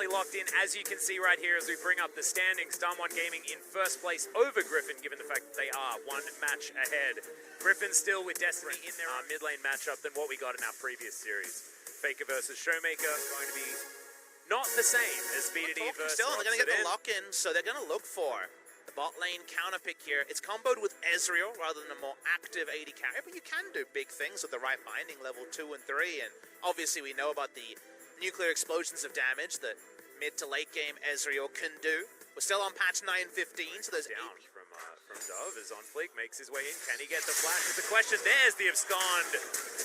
definitely locked in, as you can see right here as we bring up the standings. Darm1 Gaming in first place over Griffin, given the fact that they are one match ahead. Griffin still with Destiny in their mid lane matchup than what we got in our previous series. Faker versus Showmaker going to be not the same as BDD versus Still, they're going to get the lock-in, so they're going to look for the bot lane counter pick here. It's comboed with Ezreal rather than a more active AD carry, but you can do big things with the right binding level 2 and 3, and obviously we know about the nuclear explosions of damage that mid to late game Ezreal can do. We're still on patch 9.15, so there's down from Dove as OnFleek makes his way in. Can he get the flash? But the question, there's the abscond.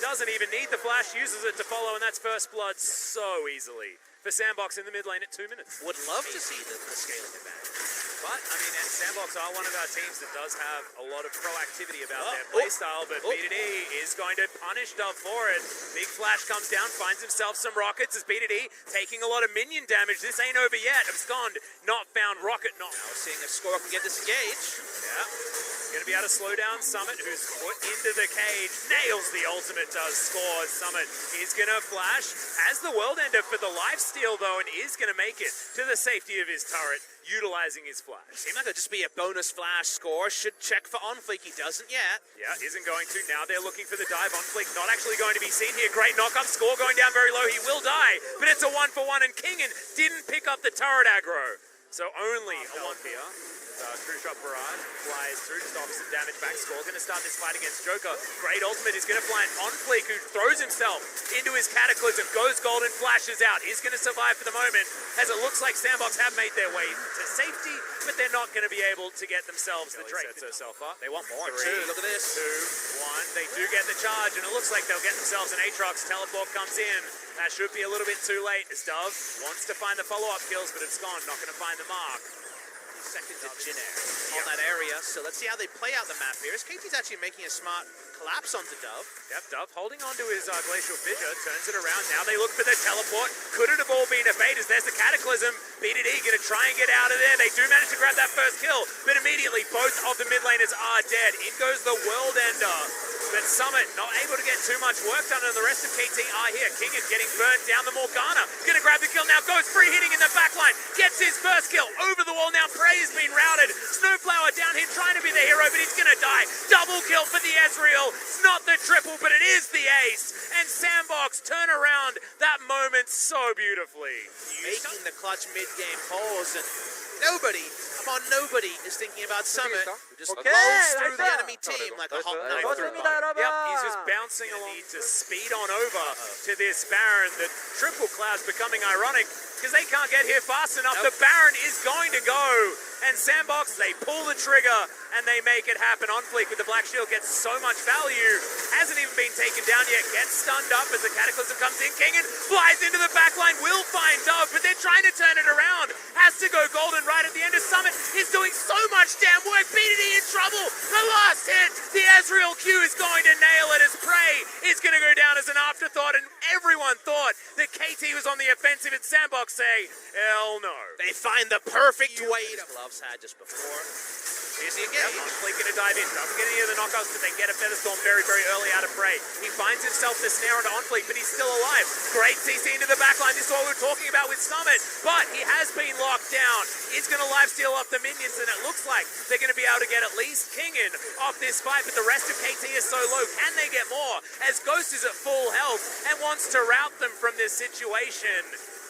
Doesn't even need the flash, uses it to follow, and that's first blood so easily for Sandbox in the mid lane at 2 minutes. Would love to see the scaling advantage. But, I mean, and Sandbox are one of our teams that does have a lot of proactivity about their playstyle, but BDD is going to punish Dove for it. Big flash comes down, finds himself some rockets as BDD taking a lot of minion damage. This ain't over yet. Abscond, not found. Rocket, not. Now we're seeing if Score can get disengaged. Yeah. Going to be able to slow down Summit, who's put into the cage. Nails the ultimate, does Score. Summit is going to flash. Has the World Ender for the lifesteal, though, and is going to make it to the safety of his turret, utilizing his flash. Seemed like it'd just be a bonus flash. Score should check for OnFleek. He doesn't yet. Yeah, isn't going to. Now they're looking for the dive. OnFleek not actually going to be seen here. Great knock-up. Score going down very low. He will die, but it's a 1-for-1, and Kingen didn't pick up the turret aggro. So only a 1 here. True shot barrage flies through, just offers some damage back. Score going to start this fight against Joker. Great ultimate is going to fly an OnFleek, who throws himself into his Cataclysm, goes golden, flashes out. Is going to survive for the moment, as it looks like Sandbox have made their way to safety, but they're not going to be able to get themselves the Drake. Sets herself up. They want more. 3, Two, look at this. 2, 1. They do get the charge, and it looks like they'll get themselves an Aatrox. Teleport comes in. That should be a little bit too late, as Dove wants to find the follow-up kills, but it's gone. Not going to find the mark. Seconds in Jin on that area, so let's see how they play out the map here. SKT's actually making a smart collapse onto Dove. Yep, Dove holding onto his Glacial Fissure, turns it around. Now they look for the teleport. Could it have all been a bait? As there's the Cataclysm. BDD going to try and get out of there. They do manage to grab that first kill, but immediately both of the mid laners are dead. In goes the World Ender. But Summit not able to get too much work done, and the rest of KT are here. King is getting burnt down the Morgana. Going to grab the kill now. Goes free hitting in the backline. Gets his first kill over the wall. Now Prey has been routed. Snowflower down here trying to be the hero, but he's going to die. Double kill for the Ezreal. It's not the triple, but it is the ace. And Sandbox turn around that moment so beautifully. Making the clutch mid-game pause, and nobody is thinking about Summit, who just blows through the enemy team like a hot knife through butter. Yep, he's just bouncing along. Need to speed on over to this Baron. The triple cloud's becoming ironic because they can't get here fast enough. The Baron is going to go. And Sandbox, they pull the trigger and they make it happen. OnFleek with the Black Shield gets so much value. Hasn't even been taken down yet. Gets stunned up as the Cataclysm comes in. Kingen flies into the backline. Will find Dove, but they're trying to turn it around. Has to go golden right at the end of Summit. Is doing so much damn work. BDD in trouble. The last hit. The Ezreal Q is going to nail it as Prey is going to go down as an afterthought. And everyone thought that KT was on the offensive, and Sandbox say, hell no. They find the perfect way to... Gloves had just before. Here's the engage. OnFleek going to dive in. Doesn't get any of the knockouts, but they get a Featherstorm very, very early out of Prey. He finds himself the snare onto OnFleek, but he's still alive. Great CC into the backline. This is what we were talking about with Summit, but he has been locked down. He's going to lifesteal off the minions, and it looks like they're going to be able to get at least Kingen off this fight, but the rest of KT is so low. Can they get more? As Ghost is at full health and wants to rout them from this situation.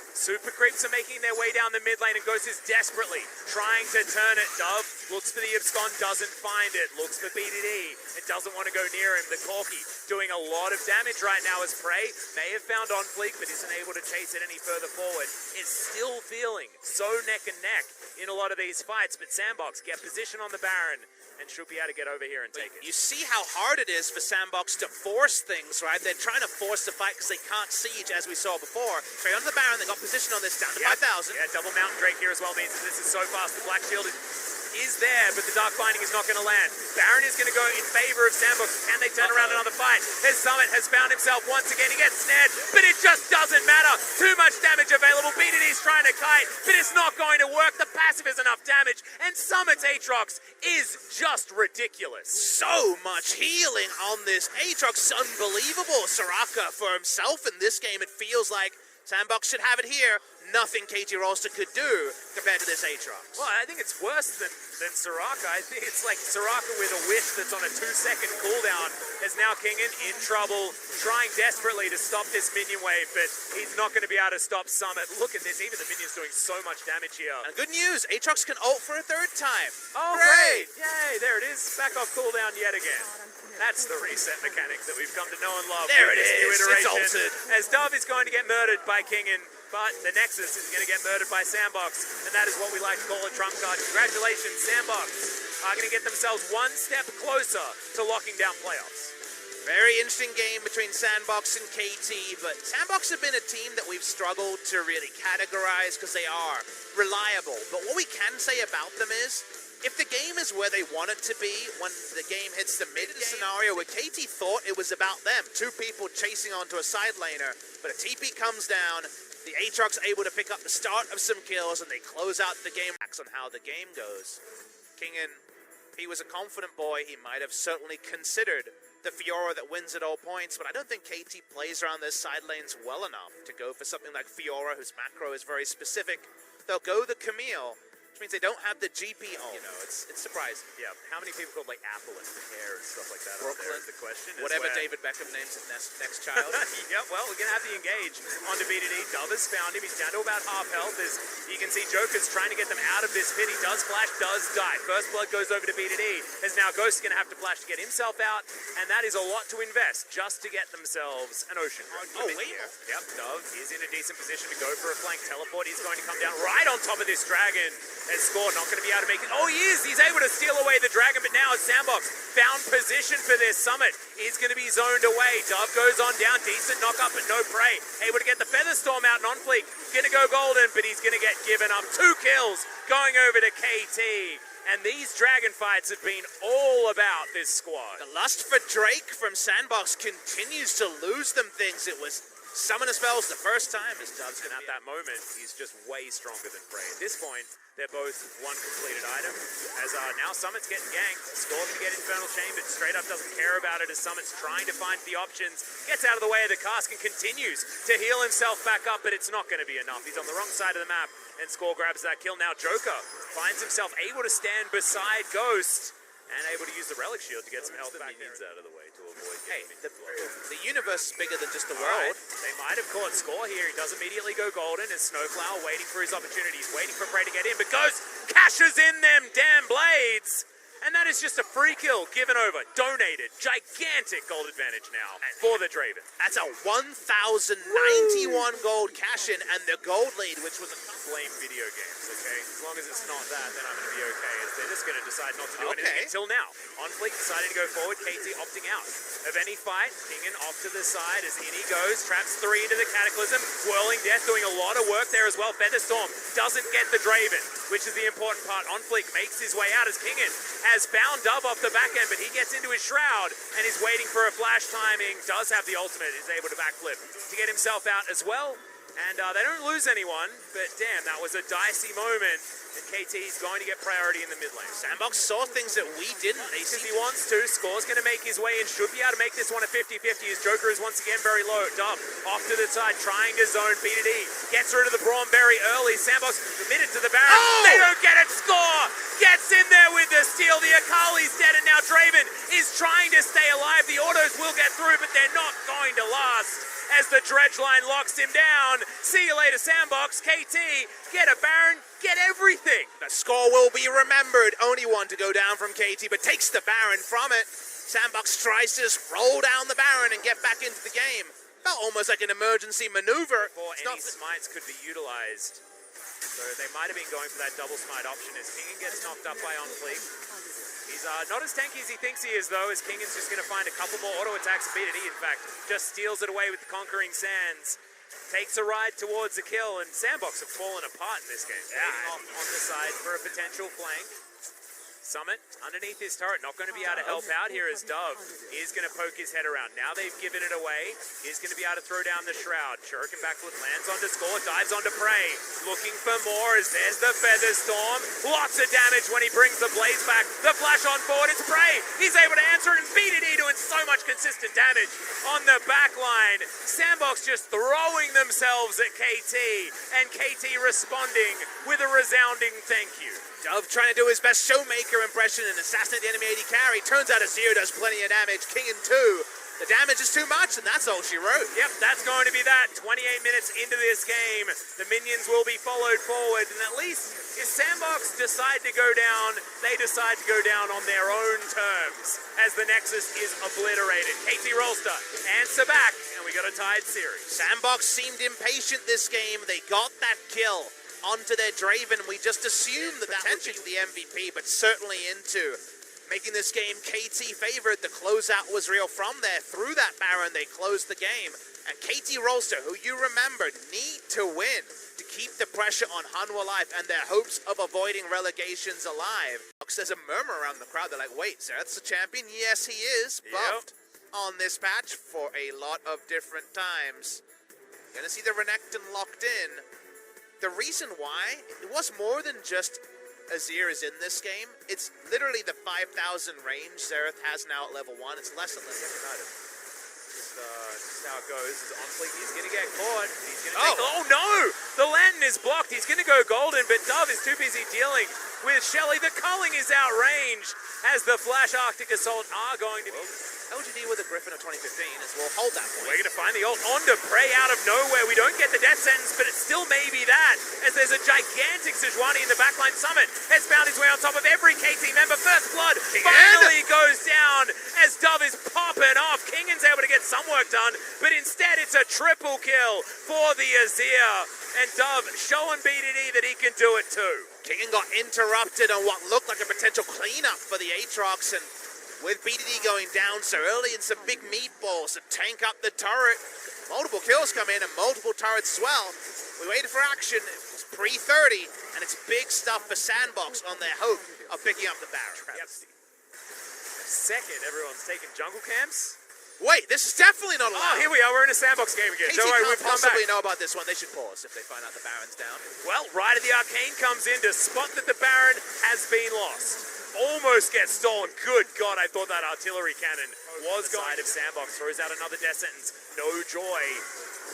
Super Creeps are making their way down the mid lane, and Ghost is desperately trying to turn it. Dove looks for the abscond, doesn't find it. Looks for BDD. It doesn't want to go near him. The Corky doing a lot of damage right now as Prey may have found OnFleek, but isn't able to chase it any further forward. It's still feeling so neck and neck in a lot of these fights, but Sandbox get position on the Baron and should be able to get over here and take it. You see how hard it is for Sandbox to force things, right? They're trying to force the fight because they can't siege, as we saw before. Straight onto the Baron, they got position on this, down to 5,000. Yeah, double Mountain Drake here as well means that this is so fast. The Black Shield is there, but the Dark Binding is not going to land. Baron is going to go in favor of Sandbox. Can they turn around another fight? His Summit has found himself once again. He gets snared, but it just doesn't matter. Too much damage available. BDD's trying to kite, but it's not going to work. The passive is enough damage, and Summit's Aatrox is just ridiculous. So much healing on this Aatrox. Unbelievable. Soraka for himself in this game, it feels like Sandbox should have it here. Nothing KT Rolster could do compared to this Aatrox. Well, I think it's worse than Soraka. I think it's like Soraka with a whiff that's on a 2-second cooldown as now Kingen in trouble, trying desperately to stop this minion wave, but he's not going to be able to stop Summit. Look at this, even the minion's doing so much damage here. And good news, Aatrox can ult for a third time. Oh, great! Yay, there it is. Back off cooldown yet again. That's the reset mechanic that we've come to know and love. There it this is, new iteration. it's ulted. As Dove is going to get murdered by Kingen, but the Nexus is going to get murdered by Sandbox, and that is what we like to call a trump card. Congratulations, Sandbox are going to get themselves one step closer to locking down playoffs. Very interesting game between Sandbox and KT, but Sandbox have been a team that we've struggled to really categorize because they are reliable. But what we can say about them is, if the game is where they want it to be, when the game hits the mid-game scenario where KT thought it was about them, two people chasing onto a side laner, but a TP comes down, the Aatrox able to pick up the start of some kills, and they close out the game on how the game goes. Kingen, he was a confident boy. He might have certainly considered the Fiora that wins at all points, but I don't think KT plays around their side lanes well enough to go for something like Fiora, whose macro is very specific. They'll go the Camille, which means they don't have the GP ult. You know, it's surprising. Yeah, how many people called like Apple and Pear and stuff like that? Brooklyn Is the question. Whatever David Beckham names his next child. Yep, well, we're going to have to engage onto BDD. Dove has found him. He's down to about half health. As you can see, Joker's trying to get them out of this pit. He does flash, does die. First blood goes over to BDD, as now Ghost is going to have to flash to get himself out, and that is a lot to invest just to get themselves an ocean. Oh, wait. Yep, Dove is in a decent position to go for a flank teleport. He's going to come down right on top of this dragon, and Score not going to be able to make it. Oh, he is! He's able to steal away the dragon, but now Sandbox found position for this. Summit is going to be zoned away. Dove goes on down, decent knock up, but no prey. Able to get the Featherstorm out, non-fleek. Going to go golden, but he's going to get given up. 2 kills going over to KT. And these dragon fights have been all about this squad. The lust for Drake from Sandbox continues to lose them things. It was summoner spells the first time as Dove's And at that moment, he's just way stronger than Prey. At this point, they're both one completed item. As now Summit's getting ganked. Score's to get Infernal Chain, but straight up doesn't care about it as Summit's trying to find the options. Gets out of the way of the cask and continues to heal himself back up, but it's not going to be enough. He's on the wrong side of the map, and Score grabs that kill. Now Joker finds himself able to stand beside Ghost and able to use the Relic Shield to get some health back there. Out of the way to avoid. Hey, the universe is bigger than just the All world. right. They might have caught Score here. He does immediately go golden as Snowflower waiting for his opportunity. He's waiting for Prey to get in, but Ghost cashes in them damn blades. And that is just a free kill given over, donated. Gigantic gold advantage now for the Draven. That's a 1,091 gold cash-in, and the gold lead, which was a Blame video games, okay? As long as it's not that, then I'm going to be okay. As they're just going to decide not to do anything until now. On Fleek deciding to go forward, KT opting out of any fight. Kingen off to the side as in he goes. Traps 3 into the Cataclysm. Whirling Death doing a lot of work there as well. Featherstorm doesn't get the Draven, which is the important part. On Fleek makes his way out as Kingen has bound Dove off the back end, but he gets into his shroud and is waiting for a flash timing. Does have the ultimate, is able to backflip to get himself out as well. And they don't lose anyone, but damn, that was a dicey moment. And KT's going to get priority in the mid lane. Sandbox saw things that we didn't. Because he wants to. Score's going to make his way in. Should be able to make this one a 50-50 as Joker is once again very low. Dove off to the side, trying to zone. BDD gets rid of the Braum very early. Sandbox committed to the Baron. Oh! They don't get it. Score gets in there with the steal. The Akali's dead, and now Draven is trying to stay alive. The autos will get through, but they're not going to last. As the dredge line locks him down. See you later, Sandbox. KT, get a Baron, get everything. The score will be remembered. Only one to go down from KT, but takes the Baron from it. Sandbox tries to just roll down the Baron and get back into the game. Felt almost like an emergency maneuver. Before any smites could be utilized. So they might have been going for that double smite option as Kingen gets knocked up by On Fleek. He's not as tanky as he thinks he is, though, as Kingen's just going to find a couple more auto attacks and BDD, in fact, just steals it away with the Conquering Sands. Takes a ride towards the kill, and Sandbox have fallen apart in this game. Waiting off on the side for a potential flank. Summit underneath his turret, not going to be able to help out here as Dove is going to poke his head around. Now they've given it away. He's going to be able to throw down the Shroud. Shuriken backflip lands onto Score, dives onto Prey. Looking for more as there's the Featherstorm. Lots of damage when he brings the Blaze back. The flash on forward, it's Prey. He's able to answer it and beat it doing so much consistent damage on the back line. Sandbox just throwing themselves at KT, and KT responding with a resounding thank you. Dove trying to do his best showmaker impression and assassinate the enemy AD carry. Turns out Azir does plenty of damage. King in 2. The damage is too much, and that's all she wrote. Yep, that's going to be that. 28 minutes into this game, the minions will be followed forward, and at least if Sandbox decide to go down, they decide to go down on their own terms as the Nexus is obliterated. KT Rolster answer back, and we got a tied series. Sandbox seemed impatient this game. They got that kill onto their Draven. We just assumed the potential to the MVP, but certainly into making this game KT favored. The closeout was real from there. Through that Baron, they closed the game. And KT Rolster, who you remember, need to win to keep the pressure on Hanwha alive and their hopes of avoiding relegations alive. There's a murmur around the crowd. They're like, wait, Zerath's the champion? Yes, he is. Buffed on this patch for a lot of different times. You're going to see the Renekton locked in. The reason why, it was more than just Azir is in this game. It's literally the 5,000 range Zerath has now at level 1. It's less and less United. Just how it goes. Honestly, he's going to get caught. He's going to take oh no! The lantern is blocked. He's going to go golden, but Dove is too busy dealing with Shelly. The culling is outranged as the Flash Arctic Assault are going to be... LGD with a Griffin of 2015 as well. Hold that point. We're going to find the ult onto Prey out of nowhere. We don't get the death sentence, but it still may be that, as there's a gigantic Sejuani in the backline. Summit has found his way on top of every KT member. First Blood finally goes down as Dove is popping off. Kingan's able to get some work done, but instead it's a triple kill for the Azir. And Dove showing BDD that he can do it too. Kingan got interrupted on what looked like a potential cleanup for the Aatrox, and with BDD going down so early and some big meatballs to tank up the turret, multiple kills come in and multiple turrets as well. We waited for action. It's pre-30, and it's big stuff for Sandbox on their hope of picking up the Baron. Yep. Second, everyone's taking jungle camps. Wait, this is definitely not allowed. Oh, here we are. We're in a Sandbox game again. KT Don't worry, can't we've come back. possibly know about this one. They should pause if they find out the Baron's down. Well, Ride of the Arcane comes in to spot that the Baron has been lost. Almost gets stolen. Good God, I thought that artillery cannon was going. Side of Sandbox throws out another death sentence. No joy.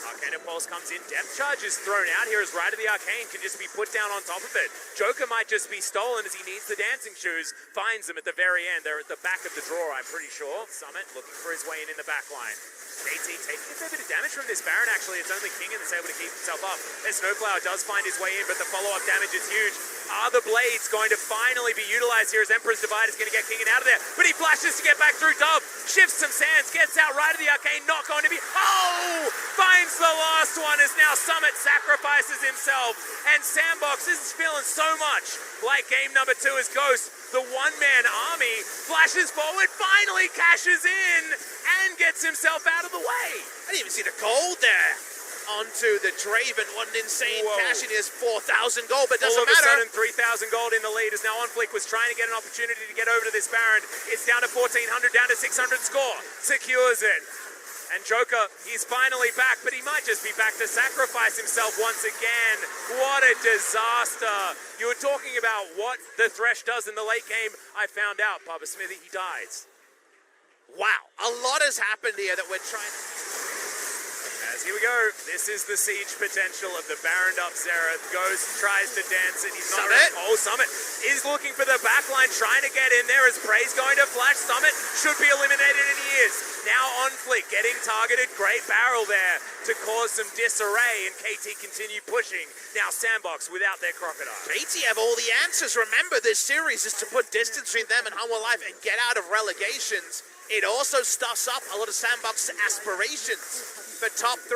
Arcane Pulse comes in. Depth charge is thrown out here as Ride of the Arcane can just be put down on top of it. Joker might just be stolen as he needs the dancing shoes. Finds them at the very end. They're at the back of the drawer, I'm pretty sure. Summit looking for his way in the back line. KT taking a fair bit of damage from this Baron, actually. It's only Kingan that's able to keep himself up. As Snowflower does find his way in, but the follow-up damage is huge. Are the blades going to finally be utilized here as Emperor's Divide is going to get Kingan out of there? But he flashes to get back through Dove, shifts some sands, gets out Right of the Arcane, not going to be... Oh! Finds the last one as now Summit sacrifices himself. And Sandbox is feeling so much like game number 2 as Ghost, the one-man army, flashes forward, finally cashes in, and gets himself out of the way. I didn't even see the gold there. Onto the Draven. What an insane cash. It is 4,000 gold, but it doesn't matter. All of a sudden, 3,000 gold in the lead as now OnFleek was trying to get an opportunity to get over to this Baron. It's down to 1,400, down to 600 score. Secures it. And Joker, he's finally back, but he might just be back to sacrifice himself once again. What a disaster. You were talking about what the Thresh does in the late game. I found out, Papa Smithy, he dies. Wow, a lot has happened here that we're trying to... As here we go. This is the siege potential of the Baroned up Zerath. Ghost tries to dance it. He's not Summit. Oh, Summit is looking for the backline, trying to get in there as Prey's going to flash. Summit should be eliminated, and he is. Now OnFleek getting targeted. Great barrel there to cause some disarray, and KT continue pushing. Now Sandbox without their crocodile. KT have all the answers. Remember, this series is to put distance between them and Hanwha Life and get out of relegations. It also stuffs up a lot of Sandbox aspirations for top 3.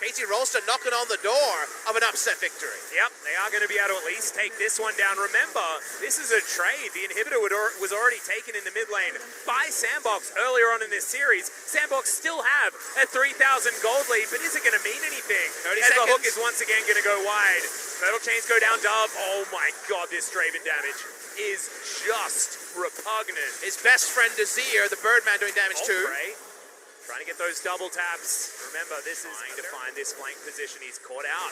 KT Rolster knocking on the door of an upset victory. Yep, they are going to be able to at least take this one down. Remember, this is a trade. The inhibitor was already taken in the mid lane by Sandbox earlier on in this series. Sandbox still have a 3,000 gold lead, but is it going to mean anything? 30 as seconds. The hook is once again going to go wide. Metal chains go down Dove. Oh my God, this Draven damage is just repugnant. His best friend Azir, the Birdman, doing damage too. Prey Trying to get those double taps. Remember, this is trying to find this flank position. He's caught out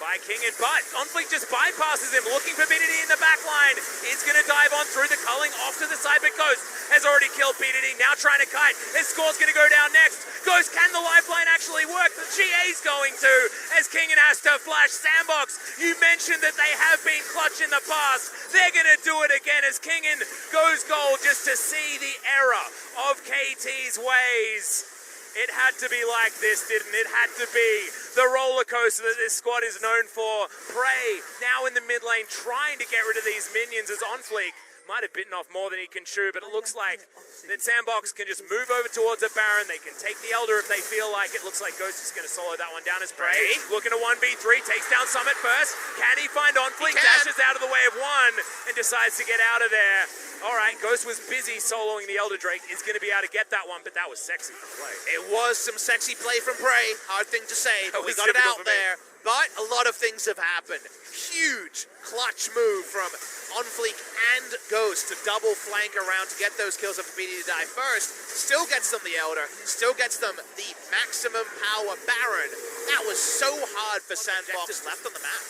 by King, but Onfleek just bypasses him, looking for Bidity in the back line. He's going to dive on through the culling, off to the side, but Ghost has already killed Bidity. Now trying to kite. His score's going to go down next. Ghost, can the lifeline actually work? The GA's going to, as Kingen has to flash. Sandbox, you mentioned that they have been clutch in the past. They're going to do it again as Kingen goes gold, just to see the error of KT's ways. It had to be like this, didn't it? It had to be the roller coaster that this squad is known for. Prey now in the mid lane trying to get rid of these minions as Onfleek might have bitten off more than he can chew, but it looks like that Sandbox can just move over towards a Baron. They can take the Elder if they feel like it. Looks like Ghost is going to solo that one down as Prey. Looking to 1v3, takes down Summit first. Can he find Onfleek? Dashes out of the way of one and decides to get out of there. All right, Ghost was busy soloing the Elder Drake. Is going to be able to get that one, but that was sexy from play. It was some sexy play from Prey. Hard thing to say, but we got it out there. But a lot of things have happened. Huge clutch move from Onfleek and Ghost to double flank around to get those kills after BD to die first. Still gets them the Elder. Still gets them the maximum power Baron. That was so hard for Sandbox left on the map.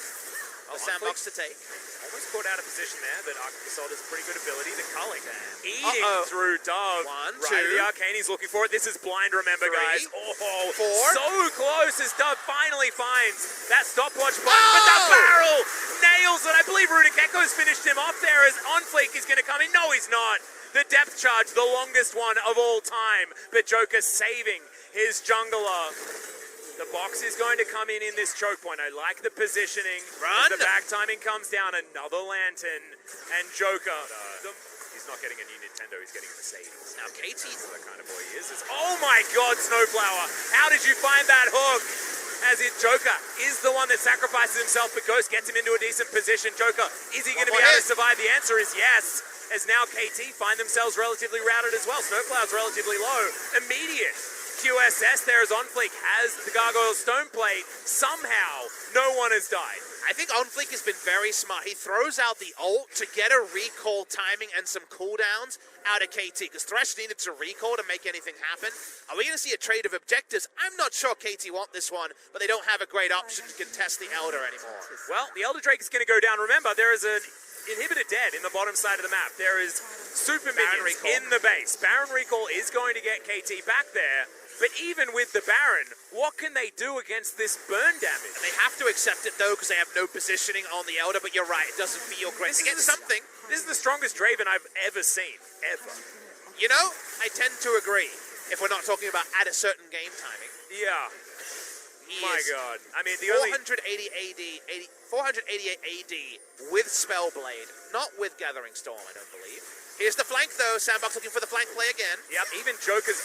For Sandbox to take. Almost caught out of position there, but Arctic has pretty good ability. The culling eating through Dove. One, right, two. the Arcane, he's looking for it. This is blind, remember, Three, guys. Oh, four. So close as Dove finally finds that stopwatch button, but the barrel nails it. I believe Runic Echo's finished him off there as Onfleek is going to come in. No, he's not. The depth charge, the longest one of all time, but Joker saving his jungler. The box is going to come in this choke point. I like the positioning. Run. The back timing comes down. Another Lantern. And Joker. He's not getting a new Nintendo. He's getting a Mercedes. Now, KT. That's the kind of boy he is. Oh my God, Snowflower. How did you find that hook? As Joker is the one that sacrifices himself, but Ghost gets him into a decent position. Joker, is he going to be able to survive? The answer is yes. As now KT find themselves relatively routed as well. Snowflower's relatively low. Immediate QSS there as Onfleek has the Gargoyle Stone Plate. Somehow, no one has died. I think Onfleek has been very smart. He throws out the ult to get a recall timing and some cooldowns out of KT, because Thresh needed to recall to make anything happen. Are we going to see a trade of objectives? I'm not sure KT want this one, but they don't have a great option to contest the Elder anymore. Well, the Elder Drake is going to go down. Remember, there is an inhibitor dead in the bottom side of the map. There is super minions in the base. Baron recall is going to get KT back there. But even with the Baron, what can they do against this burn damage? And they have to accept it, though, because they have no positioning on the Elder, but you're right, it doesn't feel great. They get something. This is the strongest Draven I've ever seen. Ever. You know, I tend to agree, if we're not talking about at a certain game timing. Yeah. My God. I mean, the 488 AD with Spellblade, not with Gathering Storm, I don't believe. Here's the flank, though. Sandbox looking for the flank play again. Yep, even Joker's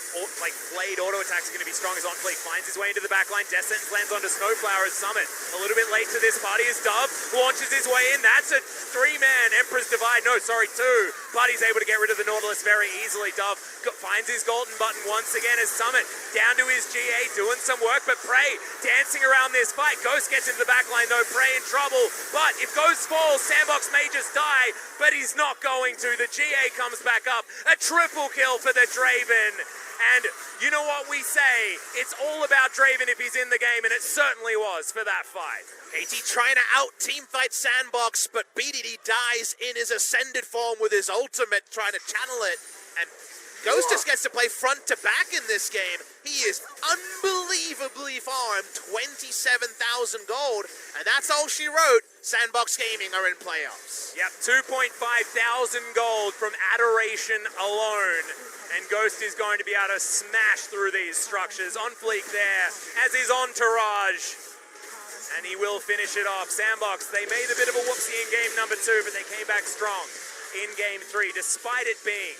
Blade auto attacks are going to be strong as Onfleek finds his way into the back line. Death Sentence lands onto Snowflower's Summit. A little bit late to this party as Dove launches his way in. That's a three-man Emperor's Divide. No, sorry, two. But he's able to get rid of the Nautilus very easily. Dove finds his golden button once again as Summit down to his GA, doing some work. But Prey dancing around this fight. Ghost gets into the back line, though. Prey in trouble. But if Ghost falls, Sandbox may just die. But he's not going to. The GA comes back up. A triple kill for the Draven. And you know what we say? It's all about Draven if he's in the game, and it certainly was for that fight. KT trying to out-teamfight Sandbox, but BDD dies in his ascended form with his ultimate, trying to channel it. And Ghost just gets to play front to back in this game. He is unbelievably farmed, 27,000 gold, and that's all she wrote. Sandbox Gaming are in playoffs. Yep, 2,500 gold from Adoration alone. And Ghost is going to be able to smash through these structures. Onfleek there, as his entourage. And he will finish it off. Sandbox, they made a bit of a whoopsie in game number 2, but they came back strong in game 3, despite it being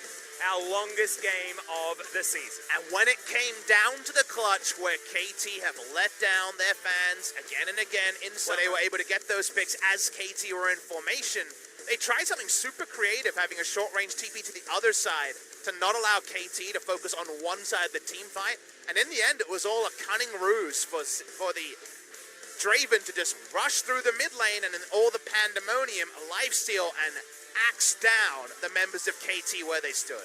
our longest game of the season. And when it came down to the clutch, where KT have let down their fans again and again, where they were able to get those picks as KT were in formation, they tried something super creative, having a short-range TP to the other side to not allow KT to focus on one side of the team fight. And in the end, it was all a cunning ruse for the Draven to just rush through the mid lane and in all the pandemonium, lifesteal and axe down the members of KT where they stood.